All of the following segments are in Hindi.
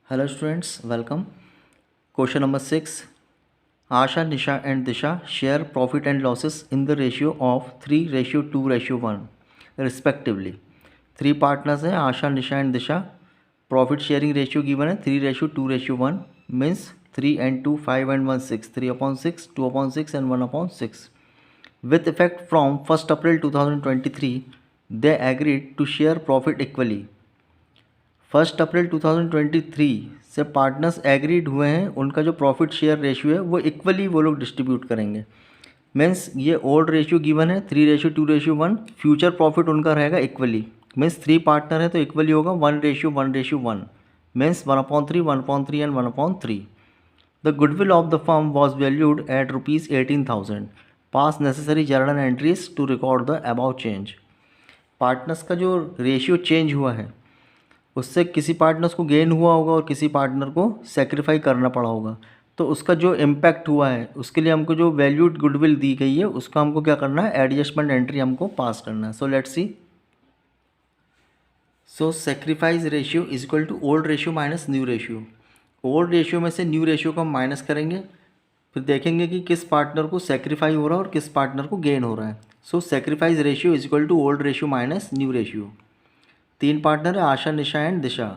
Hello students, welcome. Question number 6. Asha, Nisha and Disha share profit and losses in the ratio of 3:2:1 respectively. Three partners हैं Asha, Nisha and Disha. Profit sharing ratio given है 3:2:1 means 3 and 2 5 and 1 6 3/6 2/6 and 1/6. With effect from 1st April 2023 they agreed to share profit equally. 1 April 2023 से पार्टनर्स एग्रीड हुए हैं, उनका जो प्रॉफिट शेयर रेशियो है वो इक्वली वो लोग डिस्ट्रीब्यूट करेंगे. मीन्स ये ओल्ड रेशियो गिवन है 3:2:1. फ्यूचर प्रॉफिट उनका रहेगा इक्वली. मीन्स 3 पार्टनर है तो इक्वली होगा 1:1:1 means 1/3 1/3 and 1/3. The goodwill of the firm was valued at ₹18,000. Pass necessary journal entries to record the about change. Partners का जो रेशियो चेंज हुआ है उससे किसी पार्टनर्स को गेन हुआ होगा और किसी पार्टनर को सेक्रीफाई करना पड़ा होगा. तो उसका जो इम्पैक्ट हुआ है उसके लिए हमको जो वैल्यूड गुडविल दी गई है उसका हमको क्या करना है, एडजस्टमेंट एंट्री हमको पास करना है. So let's see. So sacrifice ratio is equal to old ratio minus new ratio. Old ratio में से न्यू रेशियो को हम माइनस करेंगे, फिर देखेंगे कि किस पार्टनर को सेक्रीफाई हो रहा है और किस पार्टनर को गेन हो रहा है. So sacrifice ratio is equal to old ratio minus new ratio. 3 partner है Asha, Nisha and Disha.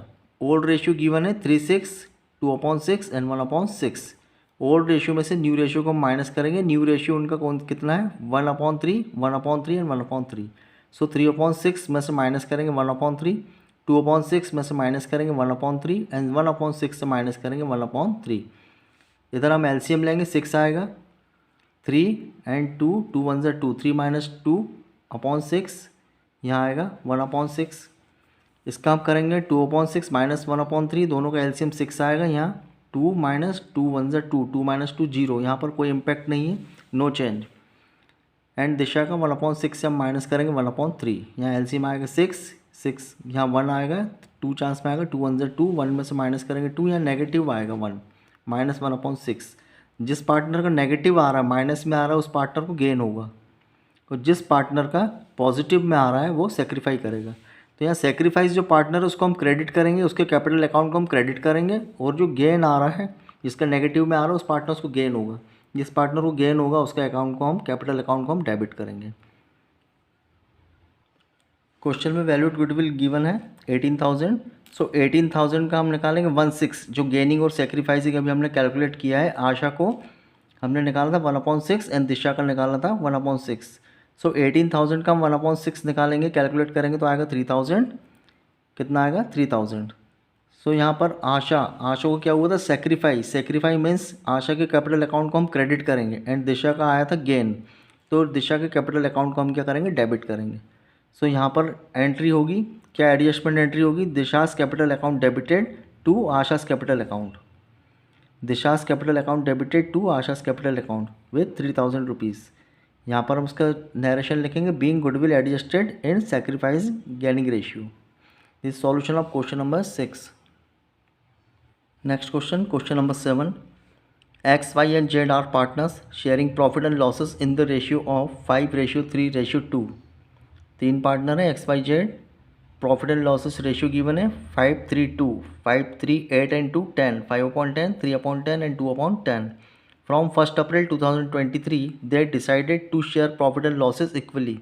Old ratio given है 3:6 2/6 एंड 1/6. ओल्ड रेशियो में से न्यू रेशियो को हम माइनस करेंगे. न्यू रेशियो उनका कौन कितना है 1/3 1/3 एंड 1/3. सो 3/6 में से माइनस करेंगे 1/3, 2/6 में से माइनस करेंगे 1/3 एंड 1/6 से माइनस करेंगे 1/3. इधर हम एलसीएम लेंगे 6 आएगा. 3 एंड 2 2 1 2 3 माइनस 2/6 यहाँ आएगा 1/6. इसका आप करेंगे 2/6 माइनस 1/3, दोनों का एलसीएम 6 आएगा. यहाँ 2 माइनस 2 1 2 2 माइनस 2 0, यहाँ पर कोई इम्पैक्ट नहीं है, नो चेंज. एंड दिशा का 1/6 से हम माइनस करेंगे 1/3. यहाँ एलसीएम आएगा 6 यहाँ 1 आएगा, 2 चांस में आएगा 2 1 2 1 में से माइनस करेंगे 2, यहाँ नेगेटिव आएगा 1 माइनस 1/6. जिस पार्टनर का नेगेटिव आ रहा है माइनस में आ रहा है उस पार्टनर को गेन होगा, और जिस पार्टनर का पॉजिटिव में आ रहा है वो सेक्रीफाई करेगा. तो यहाँ सेक्रीफाइस जो पार्टनर है उसको हम क्रेडिट करेंगे, उसके कैपिटल अकाउंट को हम क्रेडिट करेंगे, और जो गेन आ रहा है जिसका नेगेटिव में आ रहा है उस पार्टनर को गेन होगा. जिस पार्टनर को गेन होगा उसके अकाउंट को हम कैपिटल अकाउंट को हम डेबिट करेंगे. क्वेश्चन में वैल्यूड गुडविल गिवन है 18,000. सो 18,000 का हम निकालेंगे 16, जो गेनिंग और सेक्रीफाइसिंग अभी हमने कैलकुलेट किया है. आशा को हमने निकाला था 1/6 एंड दिशा का निकाला था 1/6. सो 18,000 का हम 1/6 निकालेंगे, कैलकुलेट करेंगे तो आएगा 3,000. कितना आएगा 3,000. सो यहाँ पर आशा को क्या हुआ था सेक्रीफाई मीन्स आशा के कैपिटल अकाउंट को हम क्रेडिट करेंगे, एंड दिशा का आया था गेन, तो दिशा के कैपिटल अकाउंट को हम क्या करेंगे, डेबिट करेंगे. सो यहाँ पर एंट्री होगी क्या, एडजस्टमेंट एंट्री होगी, Disha's capital account debited to Asha's capital account. Disha's capital account debited to Asha's capital account with 3,000 rupees. यहाँ पर हम उसका नरेशन लिखेंगे being goodwill adjusted in sacrifice gaining ratio. This solution of question number 6. Next question number 7. X, Y and Z are partners sharing profit and losses in the ratio of 5:3:2. 3 partner है X Y Z. Profit and losses ratio given है 5:3:2 5 3 8 and 2 10 5/10 3/10 and 2/10. From 1st April 2023 they decided to share profit and losses equally.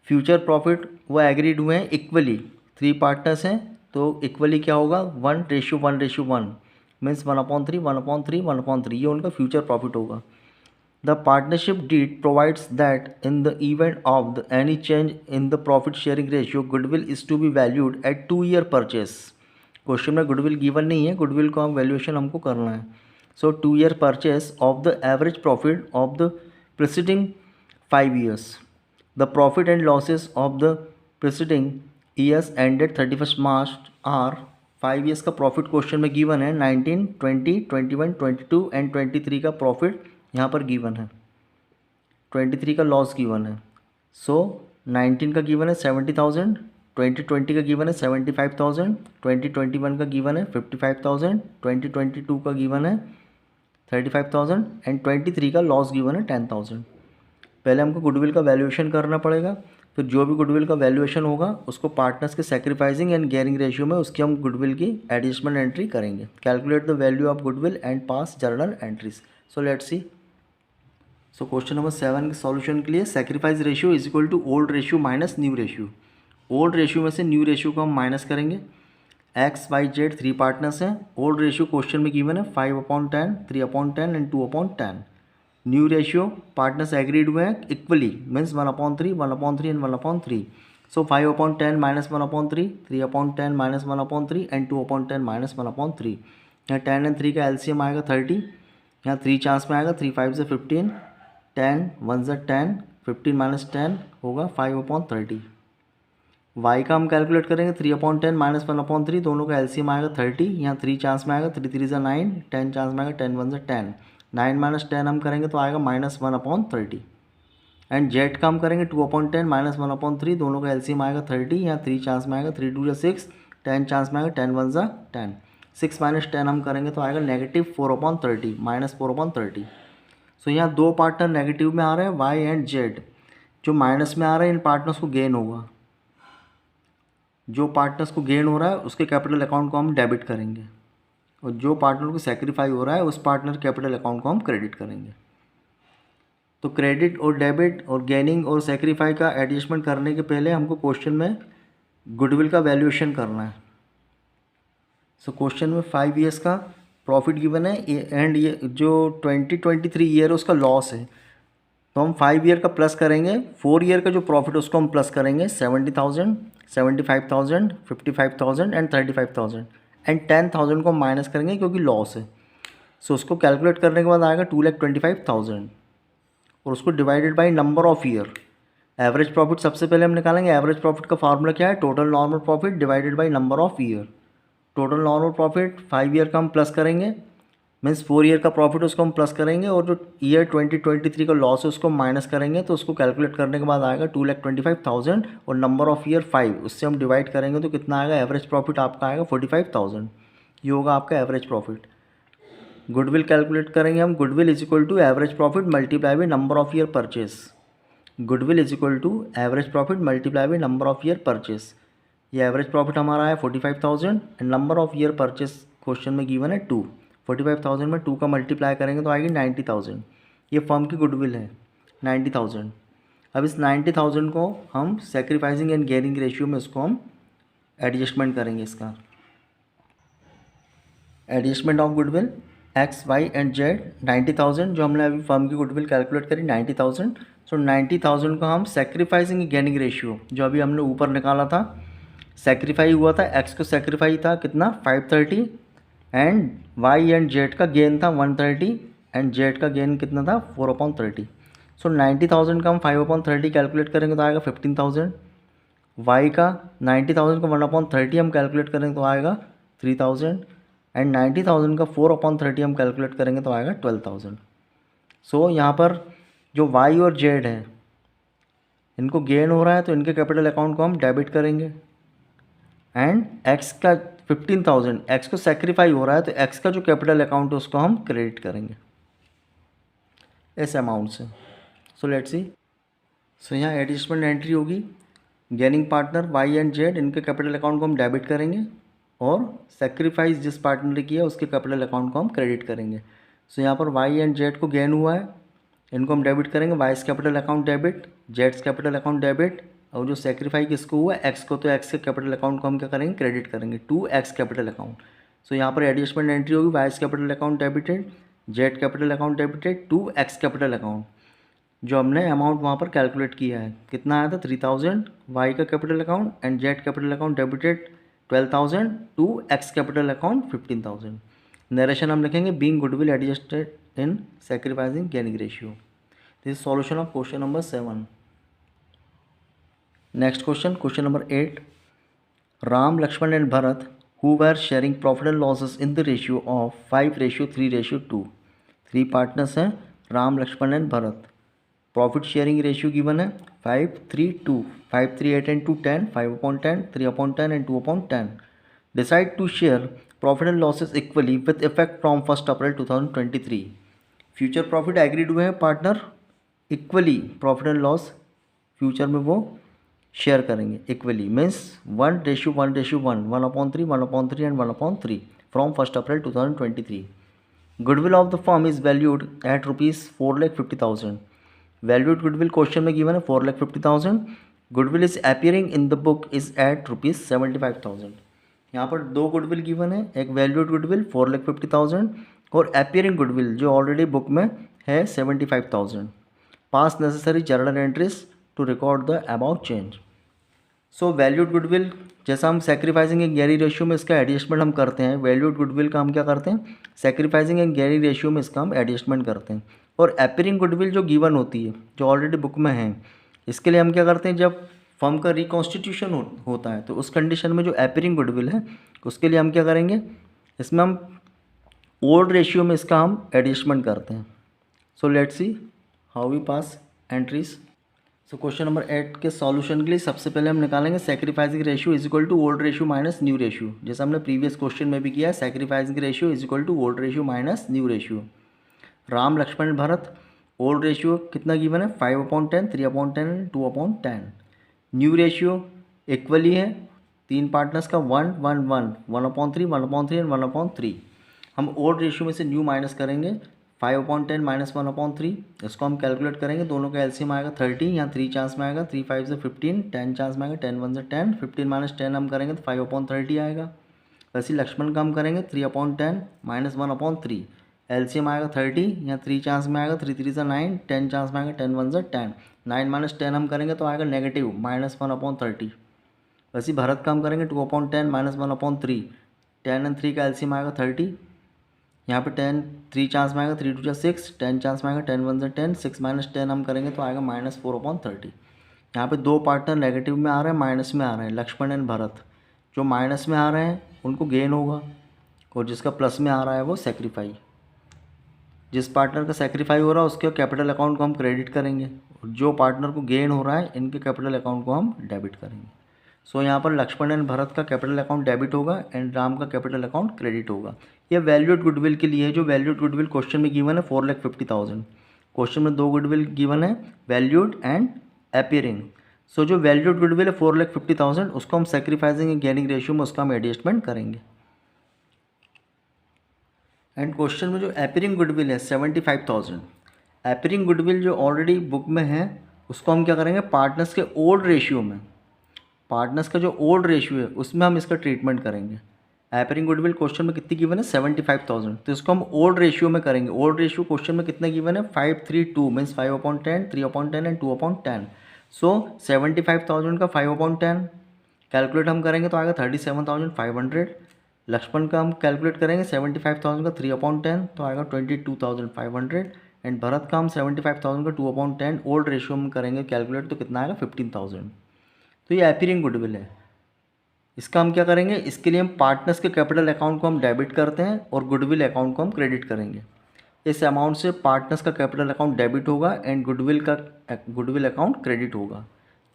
Future profit वो एग्रीड हुए हैं इक्वली. 3 पार्टनर्स हैं तो इक्वली क्या होगा 1:1:1 मीन्स 1/3 1/3 1/3, ये उनका फ्यूचर प्रॉफिट होगा. The partnership deed provides that in the event of the any change in the profit sharing ratio goodwill is to be valued at 2-year purchase. Question में गुडविल गिवन नहीं है, गुडविल को हम वैल्यूएशन हमको करना है. So 2-year purchase of the average profit of the preceding 5 years. The profit and losses of the preceding years ended 31st March are 5 years का प्रॉफिट क्वेश्चन में गिवन है 19 20 21 22 एंड 23 का प्रॉफिट यहाँ पर गिवन है. 23 का लॉस गिवन है. सो 19 का गिवन है 70,000, 2020 का गिवन है 75,000, 2021 का गिवन है 55,000, 2022 का गिवन है 35,000 एंड 23 का लॉस गिवन है 10,000. पहले हमको गुडविल का वैल्यूएशन करना पड़ेगा. फिर जो भी गुडविल का वैल्यूएशन होगा उसको पार्टनर्स के सेक्रीफाइसिंग एंड गेयरिंग रेशियो में उसकी हम गुडविल की एडजस्टमेंट एंट्री करेंगे। Calculate the value of goodwill and pass journal entries. So let's see. So question number 7 के सॉल्यूशन के लिए sacrifice ratio is equal to old ratio minus new ratio. Old ratio में से न्यू रेशियो को हम माइनस करेंगे। एक्स वाई जेड 3 पार्टनर्स हैं। ओल्ड रेशियो क्वेश्चन में गिवन है 5/10, 3/10 and 2/10। New ratio partners agreed हुए हैं equally, means 1/3, 1/3 and 1/3। So 5/10 minus 1/3, 3/10 minus 1/3 and 2/10 minus 1/3। यहाँ 10 एंड 3 का एलसीएम आएगा 30। यहाँ 3 चांस में आएगा, 3 5 से 15, 10 1 से 10, 15 माइनस 10 होगा 5/30। वाई का हम कैलकुलेट करेंगे 3/10 माइनस 1/3, दोनों का एलसीएम आएगा 30। यहाँ 3 चांस में आएगा, 3 3 से 9, 10 चांस में आएगा, 10 1 से 10, 9 माइनस 10 हम करेंगे तो आएगा माइनस 1/30। एंड जेड का हम करेंगे 2/10 माइनस 1/3, दोनों का एलसीएम आएगा 30। यहाँ 3 चांस में आएगा, 3 2 से 6, 10 चांस में आएगा, 10 1 से 10, 6 माइनस 10 हम करेंगे तो आएगा नेगेटिव 4/30, माइनस 4/30। सो यहाँ दो पार्टनर नेगेटिव में आ रहे हैं, वाई एंड जेड। जो माइनस में आ रहे हैं इन पार्टनर्स को गेन होगा, जो पार्टनर्स को गेन हो रहा है उसके कैपिटल अकाउंट को हम डेबिट करेंगे, और जो पार्टनर को सेक्रीफाई हो रहा है उस पार्टनर कैपिटल अकाउंट को हम क्रेडिट करेंगे। तो क्रेडिट और डेबिट और गेनिंग और सेक्रीफाई का एडजस्टमेंट करने के पहले हमको क्वेश्चन में गुडविल का वैल्यूएशन करना है। सो क्वेश्चन में 5 ईयर्स का प्रॉफिट गिवन है एंड ये जो 2023 ईयर है उसका लॉस है, तो हम 5 ईयर का प्लस करेंगे। 4 ईयर का जो प्रॉफिट है उसको हम प्लस करेंगे 70,000, 75,000, 55,000 एंड 35,000 एंड 10,000 को हम माइनस करेंगे क्योंकि लॉस है। सो उसको कैलकुलेट करने के बाद आएगा 2,25,000 और उसको divided by number of year. Average profit सबसे पहले हम निकालेंगे। एवरेज प्रॉफिट का फार्मूला क्या है? Total normal profit divided by number of year. Total normal profit 5 year का हम प्लस करेंगे, मीन्स 4 ईयर का प्रॉफिट उसको हम प्लस करेंगे, और जो ईयर 2023 का लॉस है उसको हम माइनस करेंगे। तो उसको कैलकुलेट करने के बाद आएगा 2,25,000 और नंबर ऑफ ईयर 5, उससे हम डिवाइड करेंगे तो कितना आएगा? एवरेज प्रॉफिट आपका आएगा 45,000। ये होगा आपका एवरेज प्रॉफिट। गुडविल कैलकुलेट करेंगे हम। Goodwill is equal to average profit multiply by number of year purchase. Goodwill is equal to average profit multiply by number of year purchase. ये एवरेज प्रॉफिट हमारा है 45,000 and number of year purchase question में गिवन है 2। 45,000 में 2 का मल्टीप्लाई करेंगे तो आएगी 90,000। ये फर्म की गुडविल है 90,000। अब इस 90,000 को हम सेक्रीफाइसिंग एंड गेनिंग रेशियो में इसको हम एडजस्टमेंट करेंगे। इसका adjustment of goodwill X Y and Z 90,000, जो हमने अभी फर्म की गुडविल कैलकुलेट करी 90,000। सो 90,000 को हम सेक्रीफाइसिंग गेनिंग रेशियो जो अभी हमने ऊपर निकाला था, सेक्रीफाई हुआ था, एक्स को सेक्रीफाई था कितना 530 एंड वाई एंड जेड का गेन था 130 एंड जेड का गेन कितना था 4/30। सो 90,000 का हम 5/30 कैलकुलेट करेंगे तो आएगा 15,000। वाई का 90,000 का 1/30 हम कैलकुलेट करेंगे तो आएगा 3,000 एंड 90,000 का 4/30 हम कैलकुलेट करेंगे तो आएगा 12,000। सो यहाँ पर जो वाई और जेड है इनको गेन हो रहा है तो इनके कैपिटल अकाउंट को हम डेबिट करेंगे, एंड एक्स का 15,000 एक्स को सेक्रीफाई हो रहा है तो एक्स का जो कैपिटल अकाउंट है उसको हम क्रेडिट करेंगे इस अमाउंट से। सो लेट्स सी। सो यहाँ एडजस्टमेंट एंट्री होगी। Gaining partner Y and Z, इनके कैपिटल अकाउंट को हम डेबिट करेंगे और सेक्रीफाइस जिस पार्टनर ने किया उसके कैपिटल अकाउंट को हम क्रेडिट करेंगे। सो यहाँ पर वाई एंड जेड को गेन हुआ है, इनको हम डेबिट करेंगे। Vice capital account debit, Jades capital account debit, और जो सेक्रीफाई किसको हुआ एक्स को, तो एक्स के कैपिटल अकाउंट को हम क्या करेंगे? क्रेडिट करेंगे to X capital account. So यहाँ पर एडजस्टमेंट एंट्री होगी। Y's capital account debited, Z capital account debited to X capital account. जो हमने अमाउंट वहाँ पर कैलकुलेट किया है कितना आया था 3,000 वाई का capital account and Z capital account debited 12,000 to X capital account 15,000। Narration हम लिखेंगे being goodwill adjusted in sacrificing gaining ratio. This is solution of question number 7। Next question, question number 8। Ram, Laxman and Bharat who were sharing profit and losses in the ratio of 5:3:2। 3 partners हैं Ram, Laxman and Bharat. Profit sharing ratio given है 5:3:2, 5, 3, 8 and 2, 10, 5/10, 3/10 and 2/10। Decide to share profit and losses equally with effect from 1 April 2023। Future profit agreed हुए हैं partner equally, profit and loss future में वो शेयर करेंगे equally, means 1:1:1, 1/3, 1/3 and 1/3 from 1 April 2023। Goodwill of the firm is valued at ₹4,50,000। Valued goodwill question में गिवन है 4,50,000। Goodwill is appearing in the book is at ₹75,000। यहाँ पर दो गुडविल गिवन है, एक वैल्यूड गुडविल 4,50,000 और अपीयरिंग गुडविल जो ऑलरेडी बुक में है 75,000। Pass necessary journal entries to record the about change. So valued goodwill जैसा हम सेक्रीफाइसिंग एंड गैरी रेशियो में इसका एडजस्टमेंट हम करते हैं, वैल्यूड गुडविल का हम क्या करते हैं, सेक्रीफाइसिंग एंड गैरी रेशियो में इसका हम एडजस्टमेंट करते हैं। और अपीयरिंग गुडविल जो गिवन होती है, जो ऑलरेडी बुक में है, इसके लिए हम क्या करते हैं, जब फर्म का रिकॉन्स्टिट्यूशन होता है तो उस कंडीशन में जो अपीयरिंग गुडविल है उसके लिए हम क्या करेंगे, इसमें हम ओल्ड रेशियो में इसका हम एडजस्टमेंट करते हैं। So let's see how we pass entries. So question number 8 के सॉल्यूशन के लिए सबसे पहले हम निकालेंगे sacrificing ratio is equal to old ratio minus new ratio, जैसा हमने प्रीवियस क्वेश्चन में भी किया है। Sacrificing ratio is equal to old ratio minus new ratio. Ram Laxman Bharat, old ratio कितना गिवन है, 5/10, 3/10 एंड 2/10। न्यू रेशियो इक्वली है तीन पार्टनर्स का 1 1 1, 1/3, 1/3 एंड 1/3। हम ओल्ड रेशियो में से न्यू माइनस करेंगे, 5/10 माइनस 1/3, इसको हम कैलकुलेट करेंगे, दोनों का एलसीएम आएगा 30, यहाँ 3 चांस में आएगा, 3 5 से 15, 10 चांस में आएगा, 10 1 से 10, 15 माइनस 10 हम करेंगे तो 5/30 आएगा। वैसे लक्ष्मण का हम करेंगे 3/10 माइनस 1/3, एलसीएम आएगा 30, यहाँ 3 चांस में आएगा, 3 3 से 9, 10 चांस में आएगा, 10 1 से 10, 9 माइनस 10 हम करेंगे तो आएगा नेगेटिव -1/30। वैसे भरत का हम करेंगे 2/10 माइनस 1/3, 10 एंड 3 का एलसीएम आएगा 30, यहाँ पे 10 3 चांस में आएगा, 3 2 जा 6, 10 चांस में आएगा, 10 1 से 10, 6 माइनस 10 हम करेंगे तो आएगा -4/30। यहाँ पे दो पार्टनर नेगेटिव में आ रहे हैं, माइनस में आ रहे हैं, लक्ष्मण एंड भरत। जो माइनस में आ रहे हैं उनको गेन होगा और जिसका प्लस में आ रहा है वो सेक्रीफाई। जिस पार्टनर का सेक्रीफाई हो रहा है उसके कैपिटल अकाउंट को हम क्रेडिट करेंगे और जो पार्टनर को गेन हो रहा है इनके कैपिटल अकाउंट को हम डेबिट करेंगे। सो यहाँ पर लक्ष्मण एंड भरत का कैपिटल अकाउंट डेबिट होगा एंड राम का कैपिटल अकाउंट क्रेडिट होगा। ये वैल्यूड गुडविल के लिए है, जो वैल्यूड गुडविल क्वेश्चन में गिवन है 4,50,000। क्वेश्चन में दो गुडविल गिवन है, वैल्यूड एंड अपीयरिंग। सो जो वैल्यूड गुडविल है 4,50,000 उसको हम सेक्रीफाइसिंग एंड गेनिंग रेशियो में उसका हम एडजस्टमेंट करेंगे। एंड क्वेश्चन में जो अपीयरिंग गुडविल है 75,000, अपीयरिंग गुडविल जो ऑलरेडी बुक में है उसको हम क्या करेंगे, पार्टनर्स के ओल्ड रेशियो में, पार्टनर्स का जो ओल्ड रेशियो है उसमें हम इसका ट्रीटमेंट करेंगे। अपीयरिंग गुडविल क्वेश्चन में कितनी गिवन है 75,000, तो इसको हम ओल्ड रेशियो में करेंगे। ओल्ड रेशियो क्वेश्चन में कितना गिवन है 5:3:2, मीन्स 5/10, 3/10 एंड 2/10। सो 75,000 का 5/10 कैलकुलेट हम करेंगे तो आएगा 37,500। लक्ष्मण का हम कैलकुलेट करेंगे 75,000 का 3/10 तो आएगा 22,500 एंड भरत का हम 75,000 का 2/10 ओल्ड रेशियो में करेंगे कैलकुलेट तो कितना आएगा 15,000। तो ये अपीयरिंग गुडविल है। इसका हम क्या करेंगे, इसके लिए हम पार्टनर्स के कैपिटल अकाउंट को हम डेबिट करते हैं और गुडविल अकाउंट को हम क्रेडिट करेंगे। इस अमाउंट से पार्टनर्स का कैपिटल अकाउंट डेबिट होगा एंड गुडविल अकाउंट क्रेडिट होगा।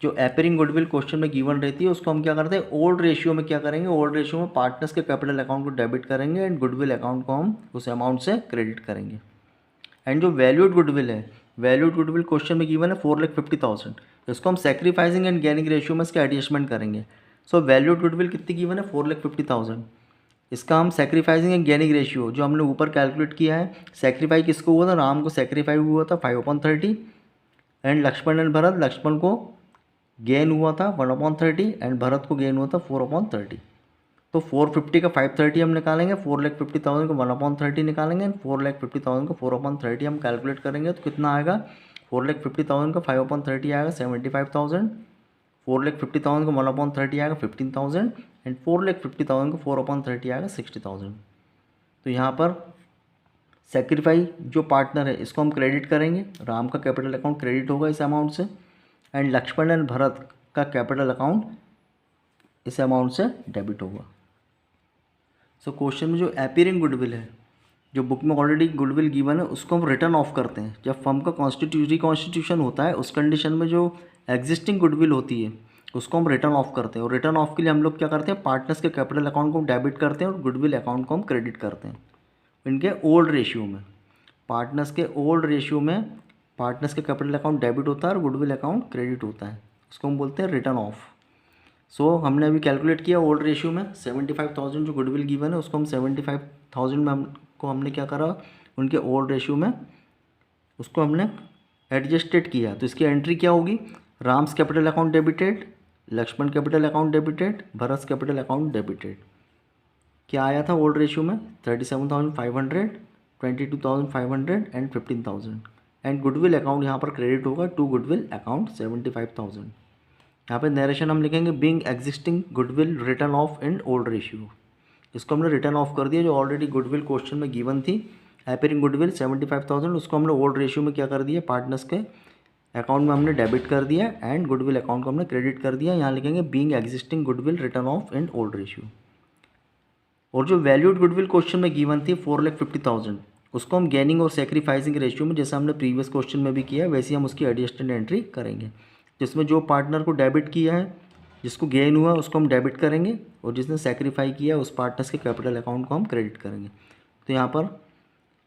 जो अपीयरिंग गुडविल क्वेश्चन में गिवन रहती है उसको हम क्या करते हैं, ओल्ड रेशियो में क्या करेंगे, ओल्ड रेशियो में पार्टनर्स के कैपिटल अकाउंट को डेबिट करेंगे एंड गुडविल अकाउंट को हम उस अमाउंट से क्रेडिट करेंगे। एंड जो वैल्यूड गुडविल है, वैल्यूड गुडविल क्वेश्चन में गिवन है 4,50,000, इसको हम सेक्रीफाइसिंग एंड गेनिंग रेशियो में इसका एडजस्टमेंट करेंगे। सो वैल्यूड गुडविल कितनी गिवन है 4,50,000, इसका हम सेक्रीफाइसिंग एंड गेनिंग रेशियो जो हमने ऊपर कैलकुलेट किया है, सेक्रीफाई किसको हुआ था, राम को सेक्रीफाई हुआ था 5/30 एंड लक्ष्मण एंड भरत, लक्ष्मण को गेन हुआ था 1/30 एंड भरत को गेन हुआ था 4/30। तो 450 का 530 हम निकालेंगे, 4,50,000 को 1/30 निकालेंगे एंड 4,50,000 को 4/30 हम कैलकुलेट करेंगे तो कितना आएगा, 4,50,000 का 5/30 आएगा 75,000, 4,50,000 को 1/30 आएगा 15,000 एंड 4,50,000 को 4/30 आएगा 60,000। तो यहाँ पर सेक्रीफाई जो पार्टनर है इसको हम क्रेडिट करेंगे, राम का कैपिटल अकाउंट क्रेडिट होगा इस अमाउंट से एंड लक्ष्मण एंड भरत का कैपिटल अकाउंट इस अमाउंट से डेबिट होगा। सो क्वेश्चन में जो अपीयरिंग गुडविल है, जो बुक में ऑलरेडी गुडविल गिवन है उसको हम रिटर्न ऑफ करते हैं। जब फर्म का रिकॉन्स्टिट्यूशन होता है उस कंडीशन में जो एग्जिस्टिंग गुडविल होती है उसको हम रिटर्न ऑफ करते हैं और रिटर्न ऑफ के लिए हम लोग क्या करते हैं, पार्टनर्स के कैपिटल अकाउंट को हम डेबिट करते हैं और गुडविल अकाउंट को हम क्रेडिट करते हैं इनके ओल्ड रेशियो में। पार्टनर्स के ओल्ड रेशियो में पार्टनर्स के कैपिटल अकाउंट डेबिट होता है और गुडविल अकाउंट क्रेडिट होता है उसको हम बोलते हैं रिटर्न ऑफ। सो हमने अभी कैलकुलेट किया ओल्ड रेशियो में 75,000 जो गुडविल गिवन है उसको हम 75,000 में हमने क्या करा, उनके ओल्ड रेशियो में उसको हमने एडजस्टेड किया। तो इसकी एंट्री क्या होगी, Ram's capital account debited, Laxman capital account debited, Bharat capital account debited. क्या आया था ओल्ड रेशियो में 37,500, 22,500 एंड 15,000। एंड गुडविल अकाउंट यहाँ पर क्रेडिट होगा टू गुडविल अकाउंट 75,000। यहाँ पे नरेशन हम लिखेंगे being existing goodwill return of in old ratio. इसको हमने रिटर्न ऑफ कर दिया जो ऑलरेडी गुडविल क्वेश्चन में गिवन थी। अपीयरिंग गुडविल 75,000 उसको हमने ओल्ड रेशियो में क्या कर दिया, पार्टनर्स के अकाउंट में हमने डेबिट कर दिया एंड गुडविल अकाउंट को हमने क्रेडिट कर दिया। यहाँ लिखेंगे being existing goodwill return of in old ratio. और जो वैल्यूड गुडविल क्वेश्चन में गिवन थी 4,50,000 उसको हम गेनिंग और सेक्रीफाइसिंग रेशियो में जैसे हमने प्रीवियस क्वेश्चन में भी किया वैसे हम उसकी एडजस्टेड एंट्री करेंगे, जिसमें जो पार्टनर को डेबिट किया है, जिसको गेन हुआ उसको हम डेबिट करेंगे और जिसने सेक्रीफाई किया उस पार्टनर्स के कैपिटल अकाउंट को हम क्रेडिट करेंगे। तो यहाँ पर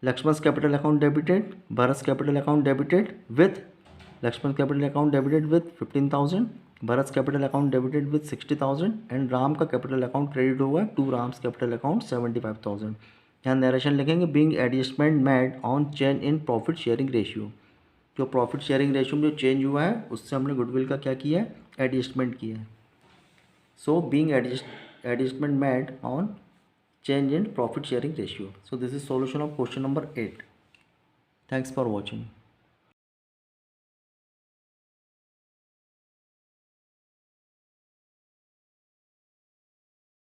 Laxman capital account debited, Bharat capital account debited with Laxman capital account debited with 15,000, Bharat capital account debited with 60,000 and Ram का कैपिटल अकाउंट क्रेडिट होगा टू राम्स कैपिटल अकाउंट 75,000। यहाँ नरेशन लिखेंगे being adjustment made on change in profit sharing ratio. जो प्रॉफिट शेयरिंग रेशियो में जो चेंज हुआ है उससे हमने गुडविल का क्या किया है, एडजस्टमेंट किया है। So being adjustment made on change in profit sharing ratio. So this is solution of question number 8. Thanks for watching.